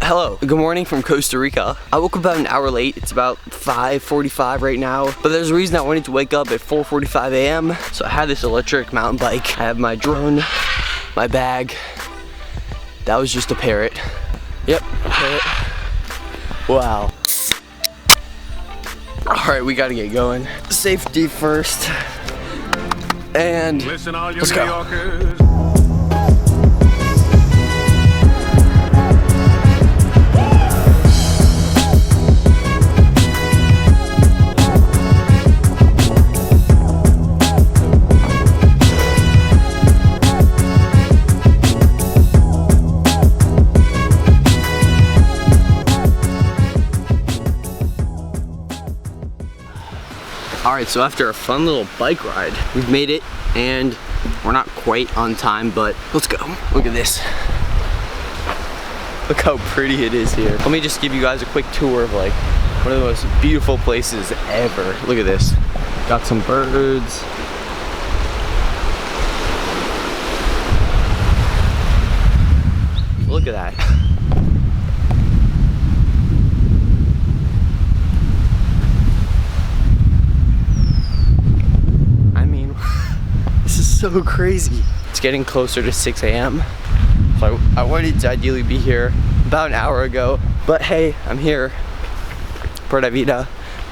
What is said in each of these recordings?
Hello, good morning from Costa Rica. I woke up about an hour late. It's about 5:45 right now, but there's a reason I wanted to wake up at 4:45 a.m. So I have this electric mountain bike. I have my drone, my bag. That was just a parrot. Yep, a parrot. Wow. All right, we gotta get going. Safety first. And listen, all you let's New go. Yorkers. Alright, so after a fun little bike ride, we've made it, and we're not quite on time, but let's go. Look at this. Look how pretty it is here. Let me just give you guys a quick tour of like one of the most beautiful places ever. Look at this. Got some birds. Look at that. So crazy. It's getting closer to 6 a.m. So I wanted to ideally be here about an hour ago, but hey, I'm here. Pura vida.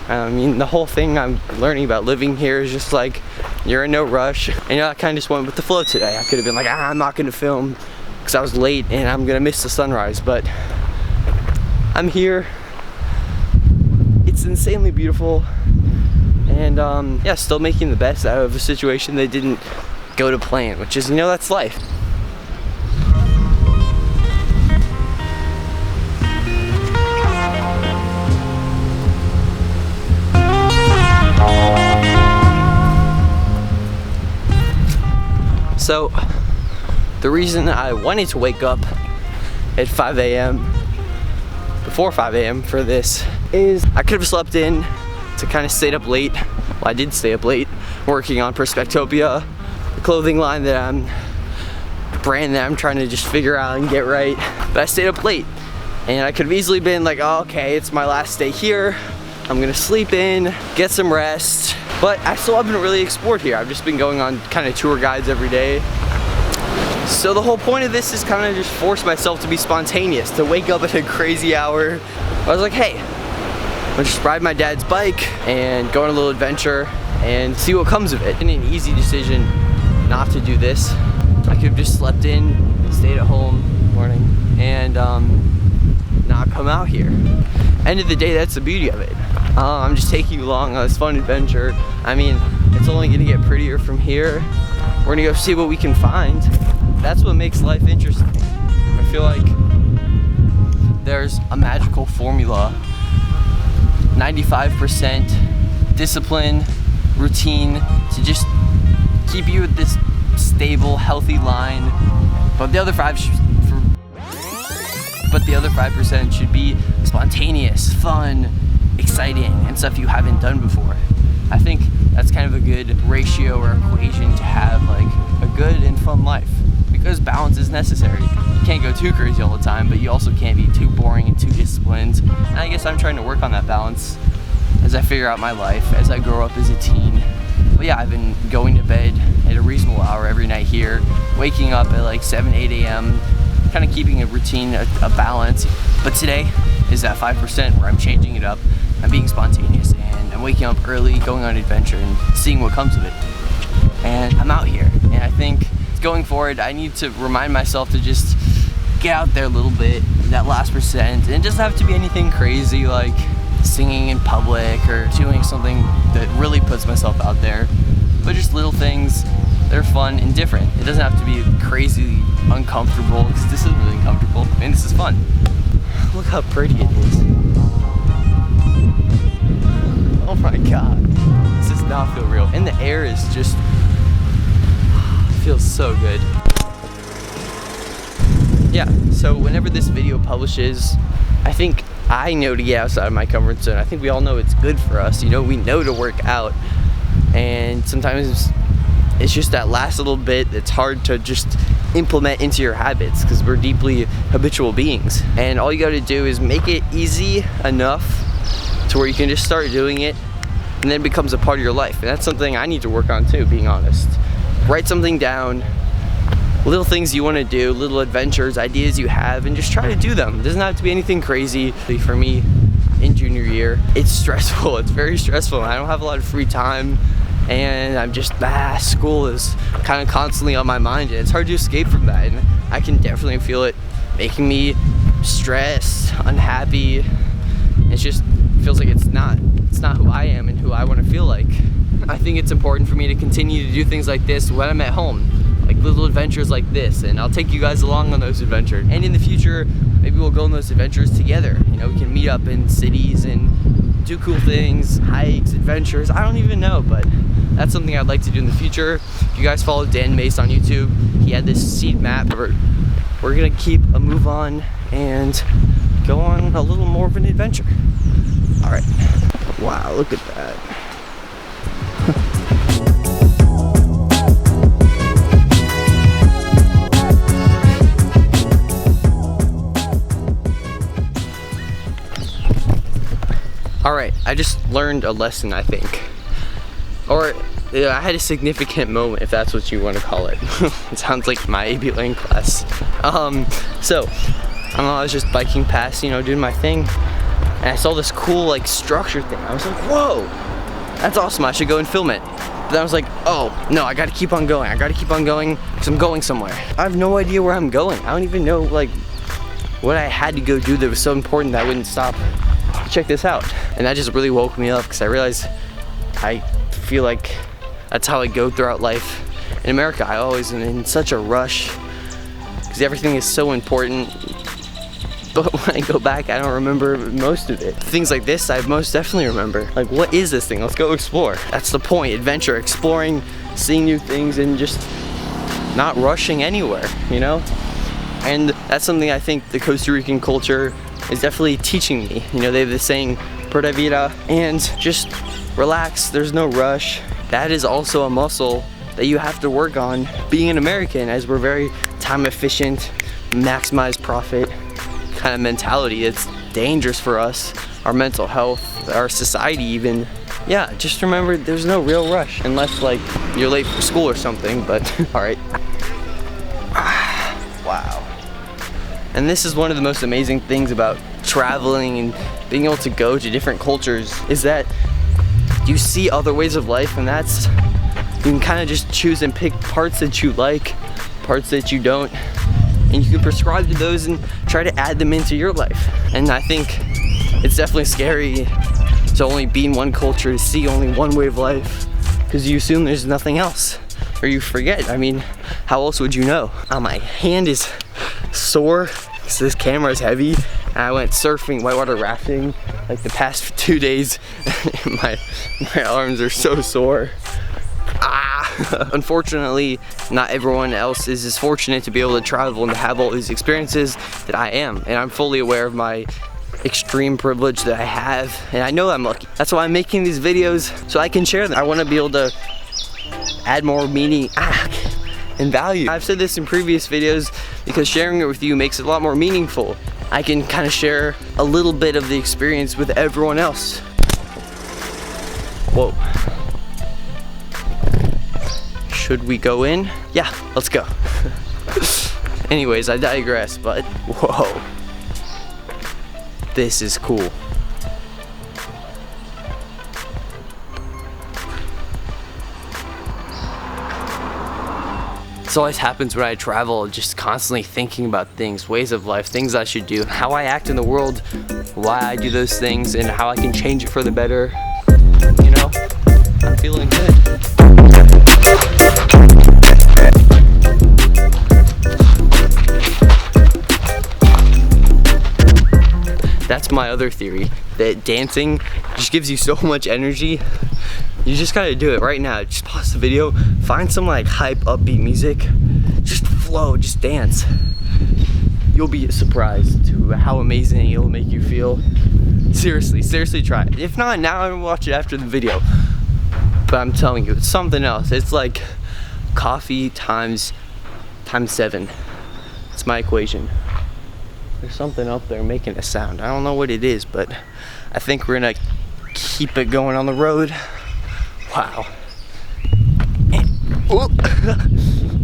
I mean, the whole thing I'm learning about living here is just like, you're in no rush. And you know, I kind of just went with the flow today. I could have been like, I'm not gonna film because I was late and I'm gonna miss the sunrise, but I'm here. It's insanely beautiful. And yeah, still making the best out of a situation that didn't go to plan, which is, you know, that's life. So, the reason I wanted to wake up at 5 a.m., before 5 a.m. for this, is I could have slept in to kind of stayed up late. Well, I did stay up late working on Perspectopia, the clothing line brand that I'm trying to just figure out and get right. But I stayed up late, and I could have easily been like, oh, okay, it's my last day here. I'm gonna sleep in, get some rest. But I still haven't really explored here. I've just been going on kind of tour guides every day. So the whole point of this is kind of just force myself to be spontaneous, to wake up at a crazy hour. I was like, hey, I'll just ride my dad's bike and go on a little adventure and see what comes of it. And an easy decision not to do this. I could have just slept in, stayed at home morning, and not come out here. End of the day, that's the beauty of it. I'm just taking you along on this fun adventure. I mean, it's only gonna get prettier from here. We're gonna go see what we can find. That's what makes life interesting. I feel like there's a magical formula. 95% discipline, routine to just keep you at this stable, healthy line. But the other 5% should be spontaneous, fun, exciting, and stuff you haven't done before. I think that's kind of a good ratio or equation to have like a good and fun life, because balance is necessary. You can't go too crazy all the time, but you also can't be too boring and too disciplined. And I guess I'm trying to work on that balance as I figure out my life, as I grow up as a teen. But yeah, I've been going to bed at a reasonable hour every night here, waking up at like 7, 8 a.m., kind of keeping a routine, a balance. But today is that 5% where I'm changing it up. I'm being spontaneous, and I'm waking up early, going on an adventure, and seeing what comes of it. And I'm out here, and I think going forward, I need to remind myself to just get out there a little bit, that last percent, and it doesn't have to be anything crazy like singing in public or doing something that really puts myself out there, but just little things that are fun and different. It doesn't have to be crazy uncomfortable, because this isn't really uncomfortable, and this is fun. Look how pretty it is. Oh my god, this does not feel real, and the air is just, feels so good. Yeah, so whenever this video publishes, I think I know to get outside of my comfort zone. I think we all know it's good for us. You know, we know to work out, and sometimes it's just that last little bit that's hard to just implement into your habits, because we're deeply habitual beings. And all you got to do is make it easy enough to where you can just start doing it, and then it becomes a part of your life. And that's something I need to work on too, being honest. Write something down, little things you want to do, little adventures, ideas you have, and just try to do them. It doesn't have to be anything crazy. For me, in junior year, it's stressful. It's very stressful. I don't have a lot of free time, and I'm just, school is kind of constantly on my mind, and it's hard to escape from that. And I can definitely feel it making me stressed, unhappy. It just feels like it's not who I am and who I want to feel like. I think it's important for me to continue to do things like this when I'm at home, like little adventures like this, and I'll take you guys along on those adventures. And in the future, maybe we'll go on those adventures together. You know, we can meet up in cities and do cool things, hikes, adventures. I don't even know, but that's something I'd like to do in the future. If you guys follow Dan Mace on YouTube, he had this seed map. We're gonna keep a move on and go on a little more of an adventure. All right. Wow, look at that. Alright, I just learned a lesson, I think. Or, I had a significant moment, if that's what you want to call it. It sounds like my AB Lang class. So, I don't know, I was just biking past, you know, doing my thing, and I saw this cool, like, structure thing. I was like, whoa, that's awesome, I should go and film it. But then I was like, oh, no, I gotta keep on going. I gotta keep on going, because I'm going somewhere. I have no idea where I'm going. I don't even know, like, what I had to go do that was so important that I wouldn't stop. Check this out. And that just really woke me up, because I realized I feel like that's how I go throughout life. In America, I always am in such a rush because everything is so important. But when I go back, I don't remember most of it. Things like this, I most definitely remember. Like, what is this thing? Let's go explore. That's the point, adventure, exploring, seeing new things, and just not rushing anywhere, you know? And that's something I think the Costa Rican culture is definitely teaching me. You know, they have this saying, pura vida, and just relax, there's no rush. That is also a muscle that you have to work on being an American, as we're very time efficient, maximize profit kind of mentality. It's dangerous for us, our mental health, our society even. Yeah, just remember there's no real rush unless like you're late for school or something, but all right. Wow. And this is one of the most amazing things about traveling and being able to go to different cultures, is that you see other ways of life, and that's, you can kind of just choose and pick parts that you like, parts that you don't, and you can prescribe to those and try to add them into your life. And I think it's definitely scary to only be in one culture, to see only one way of life, because you assume there's nothing else, or you forget. I mean, how else would you know? My hand is sore because this camera is heavy, and I went surfing, whitewater rafting like the past 2 days. my arms are so sore. Unfortunately, not everyone else is as fortunate to be able to travel and to have all these experiences that I am, and I'm fully aware of my extreme privilege that I have, and I know I'm lucky. That's why I'm making these videos, so I can share them. I want to be able to add more meaning and value. I've said this in previous videos, because sharing it with you makes it a lot more meaningful. I can kind of share a little bit of the experience with everyone else. Whoa. Should we go in? Yeah, let's go. Anyways, I digress, but whoa. This is cool. This always happens when I travel, just constantly thinking about things, ways of life, things I should do, how I act in the world, why I do those things, and how I can change it for the better. You know, I'm feeling good. That's my other theory, that dancing just gives you so much energy. You just gotta do it right now. Just pause the video, find some like hype, upbeat music, just flow, just dance. You'll be surprised to how amazing it'll make you feel. Seriously try it. If not, now I'm gonna watch it after the video. But I'm telling you, it's something else. It's like coffee times times 7. It's my equation. There's something up there making a sound. I don't know what it is, but I think we're gonna keep it going on the road. Wow.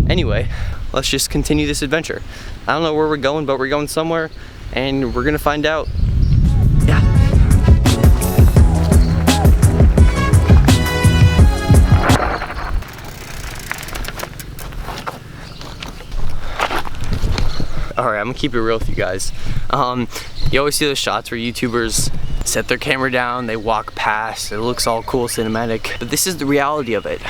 Anyway, let's just continue this adventure. I don't know where we're going, but we're going somewhere, and we're gonna find out. Yeah. Alright, I'm gonna keep it real with you guys. You always see those shots where YouTubers set their camera down, they walk past, it looks all cool, cinematic. But this is the reality of it.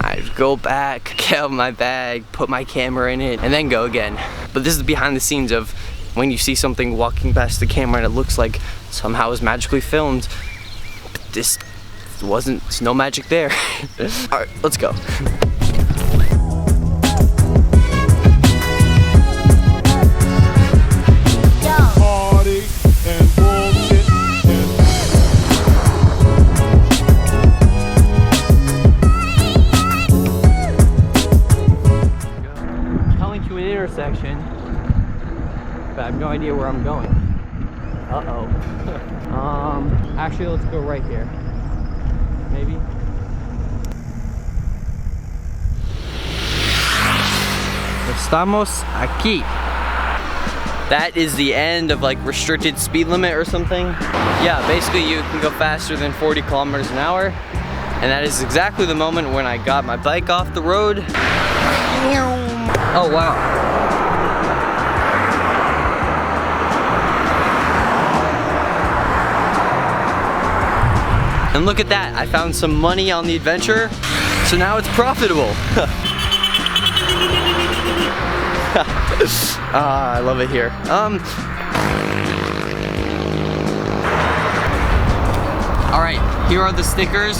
I go back, get out my bag, put my camera in it, and then go again. But this is behind the scenes of when you see something walking past the camera and it looks like somehow it was magically filmed. But this wasn't, there's no magic there. Alright, let's go. Intersection, but I have no idea where I'm going. Uh-oh. Actually, let's go right here. Maybe. Estamos aquí. That is the end of like restricted speed limit or something. Yeah, basically you can go faster than 40 kilometers an hour. And that is exactly the moment when I got my bike off the road. Oh wow. And look at that, I found some money on the adventure, so now it's profitable. I love it here. All right, here are the stickers.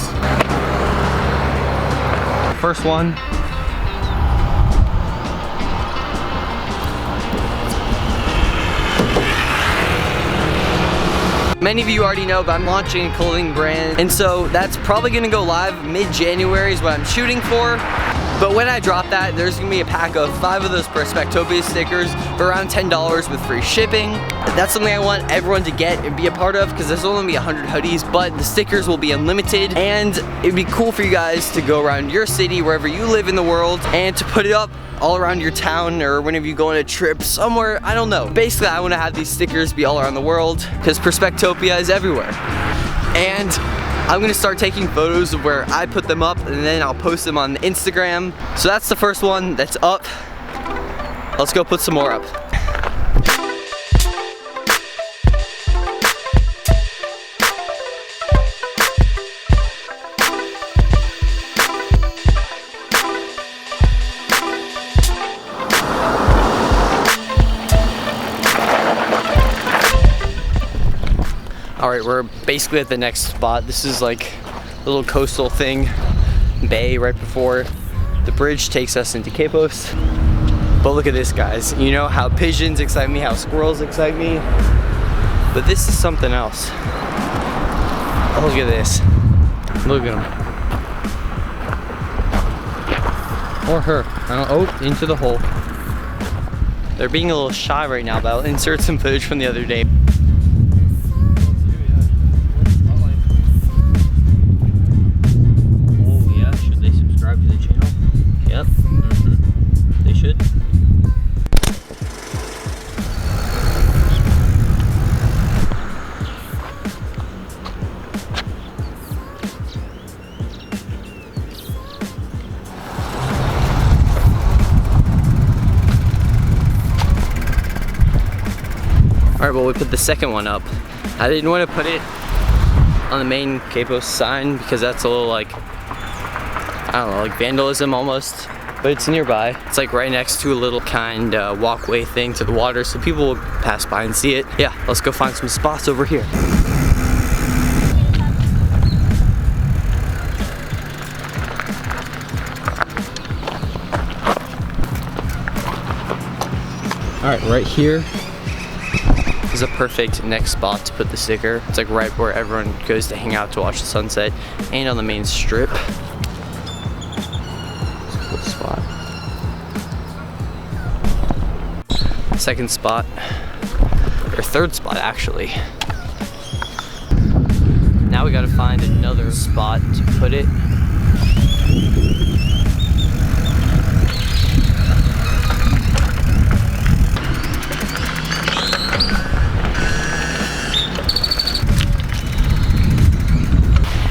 First one. Many of you already know, but I'm launching a clothing brand, and so that's probably gonna go live mid-January is what I'm shooting for. But when I drop that, there's gonna be a pack of 5 of those Perspectopia stickers for around $10 with free shipping. That's something I want everyone to get and be a part of, because there's only gonna be 100 hoodies, but the stickers will be unlimited, and it'd be cool for you guys to go around your city, wherever you live in the world, and to put it up all around your town, or whenever you go on a trip somewhere, I don't know. Basically, I want to have these stickers be all around the world, because Perspectopia is everywhere. And I'm gonna start taking photos of where I put them up, and then I'll post them on Instagram. So that's the first one that's up. Let's go put some more up. Alright, we're basically at the next spot. This is like a little coastal thing, bay right before the bridge takes us into Capos. But look at this, guys. You know how pigeons excite me, how squirrels excite me, but this is something else. Oh, look at this. Look at them. Or her. I don't know. Oh, into the hole. They're being a little shy right now, but I'll insert some footage from the other day. Alright, well, we put the second one up. I didn't want to put it on the main Capos sign because that's a little like, I don't know, like vandalism almost. But it's nearby. It's like right next to a little kind walkway thing to the water, so people will pass by and see it. Yeah, let's go find some spots over here. Alright, right here is a perfect next spot to put the sticker. It's like right where everyone goes to hang out to watch the sunset, and on the main strip. It's a cool spot. second spot, or third spot actually. Now we gotta find another spot to put it.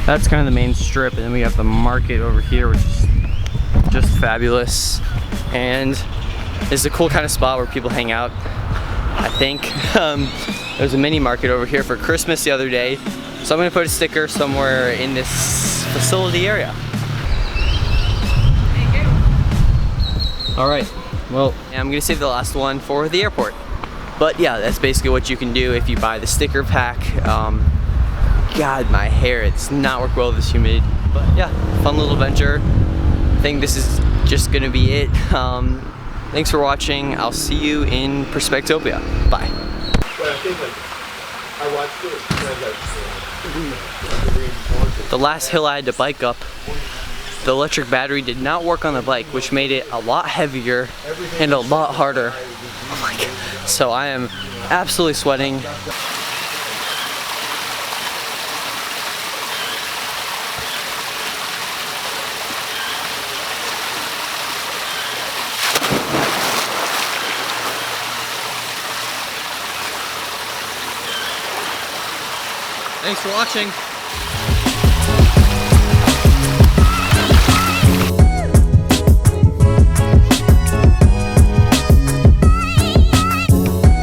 That's kind of the main strip, and then we have the market over here, which is just fabulous. And it's a cool kind of spot where people hang out, I think. There's a mini market over here for Christmas the other day. So I'm gonna put a sticker somewhere in this facility area. All right, well, I'm gonna save the last one for the airport. But yeah, that's basically what you can do if you buy the sticker pack. God, my hair, it's not work well with this humidity. But yeah, fun little adventure. I think this is just gonna be it. Thanks for watching. I'll see you in Perspectopia. Bye. The last hill I had to bike up, the electric battery did not work on the bike, which made it a lot heavier and a lot harder. Oh my God. So I am absolutely sweating. Thanks for watching.